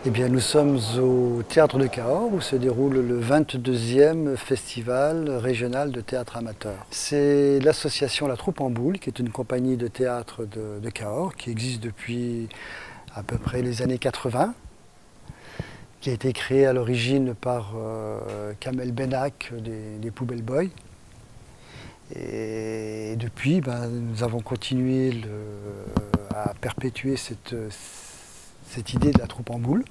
Eh bien, nous sommes au Théâtre de Cahors où se déroule le 22e Festival régional de théâtre amateur. C'est l'association La Troupe en Boule, qui est une compagnie de théâtre de Cahors, qui existe depuis à peu près les années 80, qui a été créée à l'origine par Kamel Benak des Poubelle Boys. Et depuis, nous avons continué à perpétuer cette idée de la troupe en boule.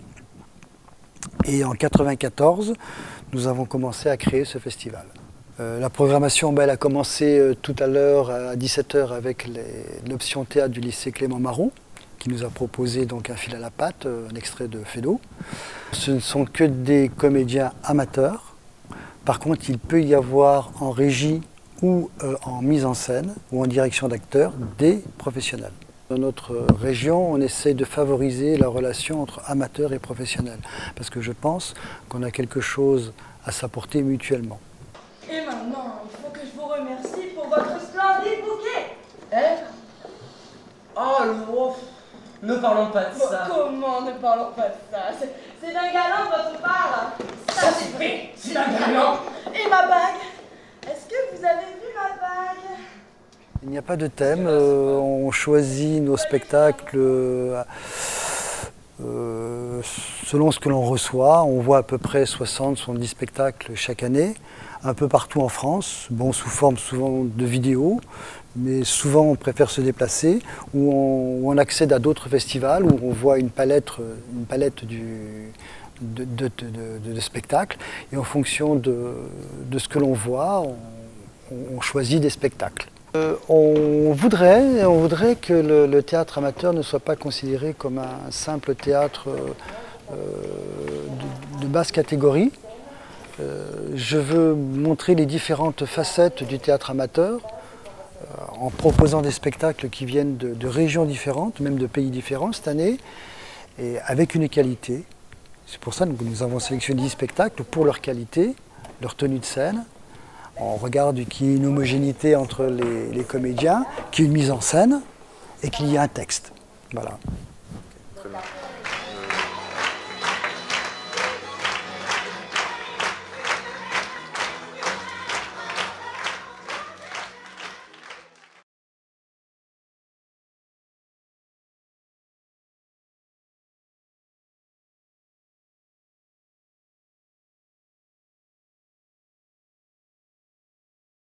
Et en 1994, nous avons commencé à créer ce festival. La programmation, elle a commencé tout à l'heure à 17 h avec l'option théâtre du lycée Clément Marot, qui nous a proposé donc un fil à la patte, un extrait de Feydeau. Ce ne sont que des comédiens amateurs. Par contre, il peut y avoir en régie ou en mise en scène ou en direction d'acteurs des professionnels. Dans notre région, on essaie de favoriser la relation entre amateurs et professionnels parce que je pense qu'on a quelque chose à s'apporter mutuellement. Et maintenant, il faut que je vous remercie pour votre splendide bouquet. Hein? Oh, ne parlons pas de ça. Comment ne parlons pas de ça? C'est d'un galant dont on parle. Ça c'est vrai, c'est d'un galant. Et ma bague? Est-ce que vous avez vu ma bague? Il n'y a pas de thème, on choisit nos spectacles selon ce que l'on reçoit. On voit à peu près 60-70 spectacles chaque année, un peu partout en France, bon, sous forme souvent de vidéos, mais souvent on préfère se déplacer, où on accède à d'autres festivals, où on voit une palette de spectacles, et en fonction de ce que l'on voit, on choisit des spectacles. On voudrait que le théâtre amateur ne soit pas considéré comme un simple théâtre de basse catégorie. Je veux montrer les différentes facettes du théâtre amateur en proposant des spectacles qui viennent de régions différentes, même de pays différents cette année, et avec une qualité. C'est pour ça que nous avons sélectionné 10 spectacles pour leur qualité, leur tenue de scène. On regarde qu'il y ait une homogénéité entre les comédiens, qu'il y ait une mise en scène et qu'il y ait un texte. Voilà.